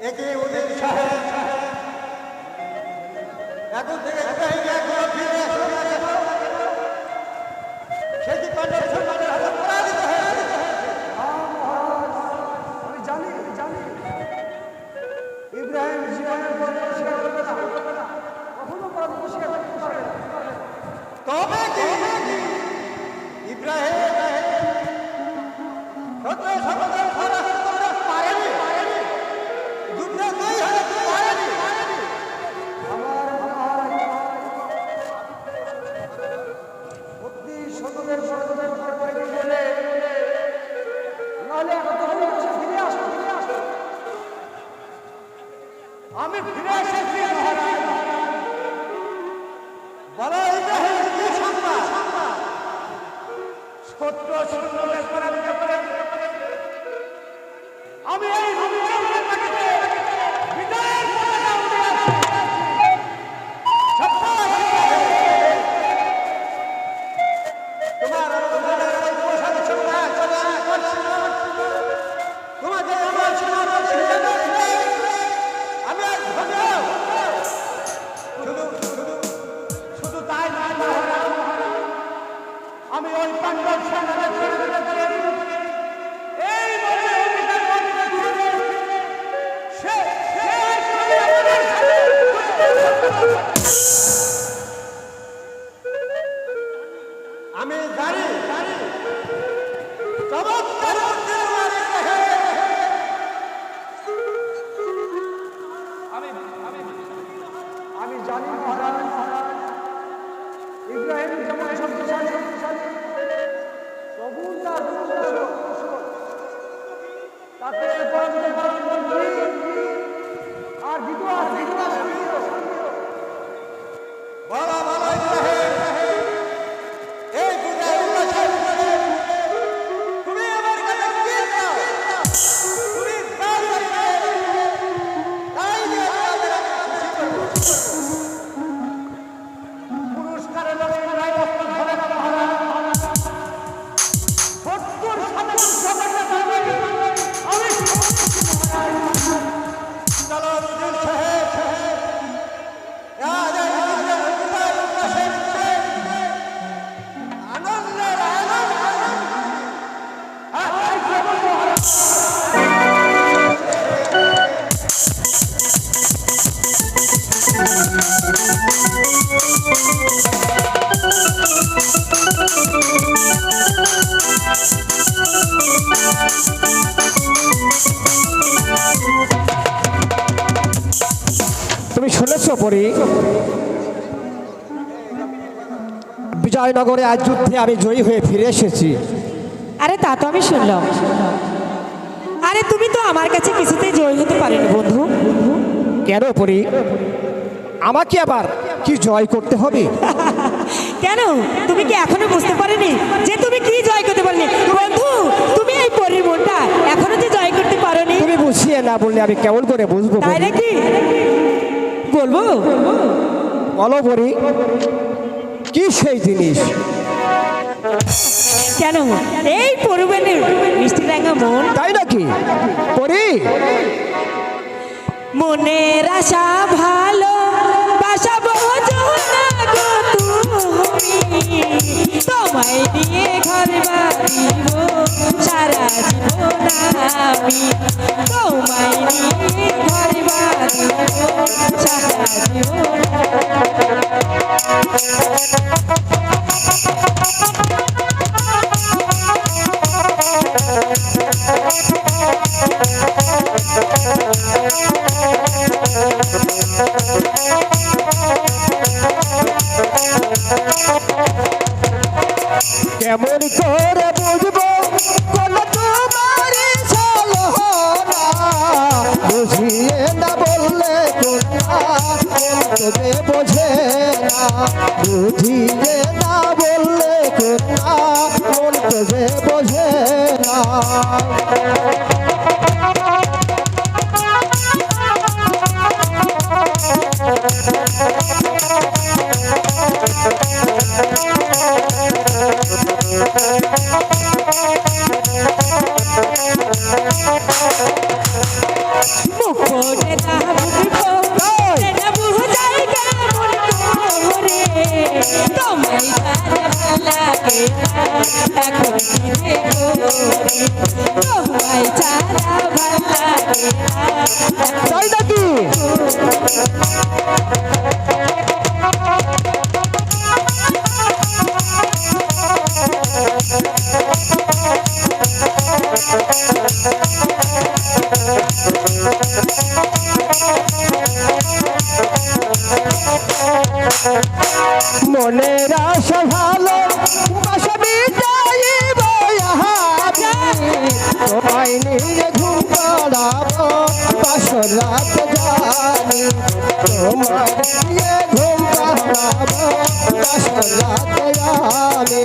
একে ওদের সাহেব এখন থেকে ফিরে সে কি পাণ্ডব সৈন্যদের হাতে পরাজিত হয়েছে। আমি জানি জানি ইব্রাহিম জীবনের পর স্বীকার করবে না, কখনো পরাজিত স্বীকার করতে পারবে না। তবে কি ইব্রাহিম শত্রু সমাধান পরাস্ত করতে পারেনি, যুদ্ধে জয়ী হতে পারেনি। আমার মনে হয় অতি শতকের পরাজয়ের পর পরে গেলে নাহলে এখন তো হলো ফিরে আসো ফিরে আসো। আমি ফিরে এসেছি মহারাজ। বলো ইব্রাহিম কি সংবাদ? শত্রু সৈন্যদের পরাজিত করে আমি এই রূপচন্দ্রের মাটিতে বিজয়ের পতাকা উড়িয়েছি। তোমার অনুদানের এই পোশাক ছোড়া চলে করছি না। তোমাকে আমার সোনার শিখাতে আমি আর ধন্য। শুধু তাই নয় মহারাজ, আমি ওই পাণ্ডব সেনাদের পরাজিত করে এই বলে অঙ্গীকার করতে সে আমাদের সাথে আমি জানি চমৎকার আমি জানি মহারাজ ইব্রাহিম যেমন শক্তিশালী প্রভু তার তাকে পরাজিত করার মন্ত্রী আর দ্বিতীয় আছে বলা বলা ইব্রাহিম এই পূজায় উল্লাসের উপরে তুমি আমার কাছে কি চাও? তুমি যা চাইবে তাই দিয়ে তোমাদের আমি খুশি করব। পুরস্কারের লোভে ইব্রাহিম অস্ত্র ধরে না মহারাজ। 70 সাধারণ সভাকে আমি চলো রুজুল সাহেব আজ এই পূজার উল্লাসের উপরে আনন্দের তুমি শুনেছ পরি বিজয়নগরে আজ যুদ্ধে আমি জয়ী হয়ে ফিরে এসেছি। আরে তা তো আমি শুনলাম। আরে তুমি তো আমার কাছে কিছুতেই জয় হতে পারেনি বন্ধু। কেন পরি আমাকে আবার কি জয় করতে হবে? কেন তুমি কি এখনো বুঝতে পারোনি যে তুমি কি জয় করতে পারোনি? বন্ধু তুমি এই পরীর মনটা এখনো যে জয় করতে পারোনি। তুমি বুঝিয়ে না বললে আমি কেমন করে বুঝবো? তাই নাকি? বলবো বলো পরি কি সেই জিনিস? কেন এই পরিবেনের মিষ্টি রাঙা মন। তাই নাকি পরি? মনের আশা ভালো বাসা বোঝো না গো তুমি, তোমায় নিয়ে ঘর বাঁধিব সারা জীবন আমি, তোমায় নিয়ে ঘর বাঁধিব সারা জীবন। কেমন করে বুঝবো কোন তোমার ছলনা, বুঝিয়ে না বললে কোনটা তোকে বোঝে না, বুঝিয়ে না বললে কোনটা মন তোকে বোঝে না। মুখ এখন কি দেখো তোমায় ছাড়া ভাল লাগে না। তাই নাকি? মনের আশা ভালো বাসা বিদাইব তোমায় নিয়ে ঘুম পাড়াবো বাসর রাত জানি তোমায় নিয়ে ঘুম পাড়াবো বাসর রাত জানি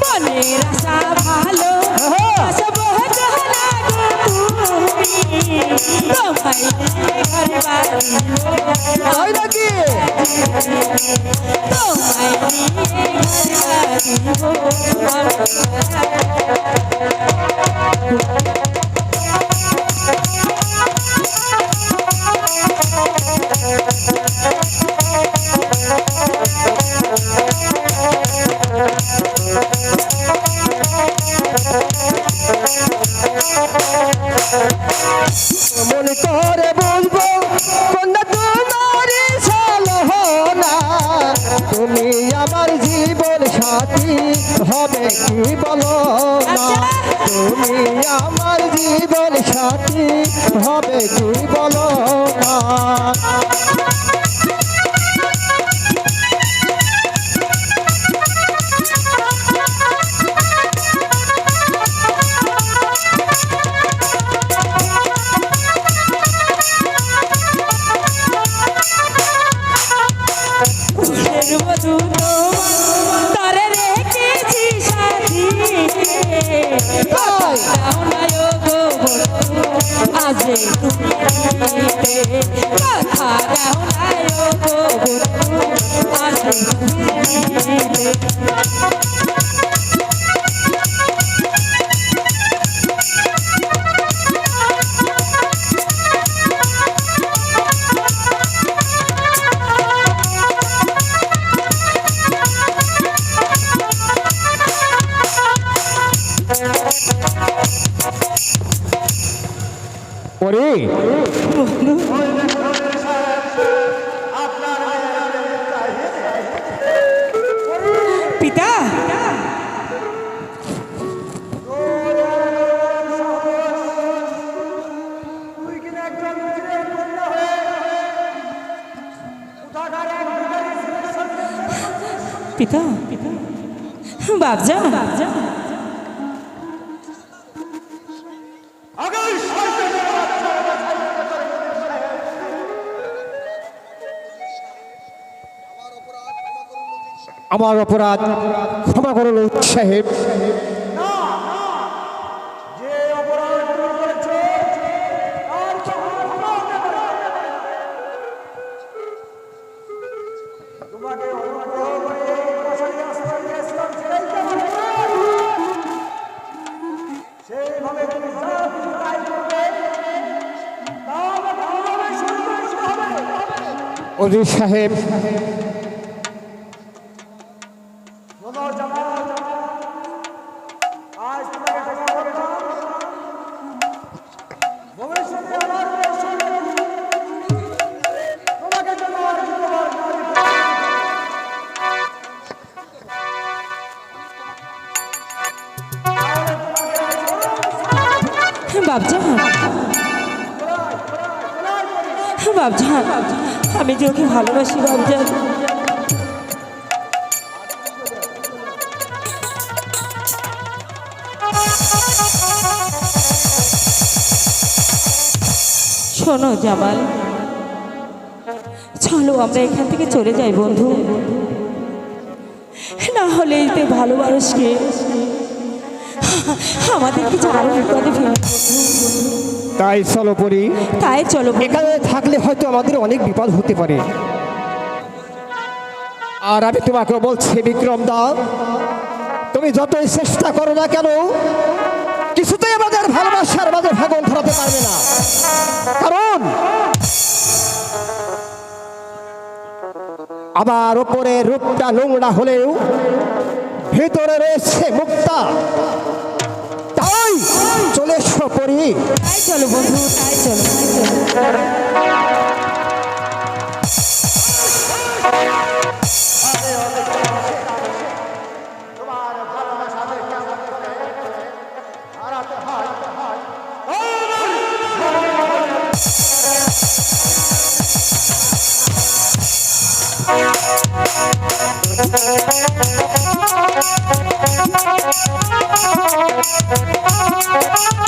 মনের আশা ভালো সব জানা গো তুমি তোমায় নিয়ে ঘর বাড়ি তাই নাকি? তোমায় নিয়ে ঘর মন করে বলবো কন্যা তোমারই ছলনা তুমি আমার জীবন সাথী হবে কি বলো না তুমি আমার জীবন সাথী হবে কি বলো না মধু তরে রেখেছি সাথী আজ তুমি কথা দাও আজ ওরে পিতা তুই কিনা একজন মুসলিম কন্যা হয়ে কোথাকার এক ভিখারির ছেলের সঙ্গে পিতা বাবজা আগে শয়তানের বাচ্চা আমার অপরাধ ক্ষমা করুন সাহেব যে অপরাধ তুমি করেছো তার কখনো ক্ষমা হতে পারে না। তোমাকে অনুগ্রহ করে এই প্রাসাদে আশ্রয় দিয়েছিলাম সেটাই তো আমার অপরাধ। সেইভাবে তুমি যা কিছু তাই করবে তা আমাকে ভালোভাবে সহ্য করতে হবে। অজির সাহেব শোনো জামাল, আজ তোমাকে ক্ষমা করলাম। ভবিষ্যতে আমার প্রশ্ন তোমাকে যেন আর দ্বিতীয়বার না দিতে হয়। তাহলে তোমাকে আমি বাবজা চলাই করি। বাবজা আমি যে ওকে ভালোবাসি বাবজা শোনো জামাল চলো আমরা এখান থেকে চলে যাই বন্ধু না হলে এই যে ভালো মানুষকে আমাদের কিছু আরো বিপদে ফেলে তাই চলো পরি তাই চলো বন্ধু। এখানে থাকলে হয়তো আমাদের অনেক বিপদ হতে পারে আর আমি তোমাকে বলছি বিক্রম দা, তুমি যতই চেষ্টা করো না কেন কিছুতেই আমাদের ভালোবাসার মাঝে ভাগন ধরাতে পারবে না। কারণ আমার ওপরে রূপটা নোংরা হলেও ভেতরে রয়েছে মুক্তা। তাই চলে এসো পরি। তাই চলো বন্ধু, তাই চলো, তাই চলো। তোমার ভালোবাসাকে কেমন করে হারাতে হয়। Thank you.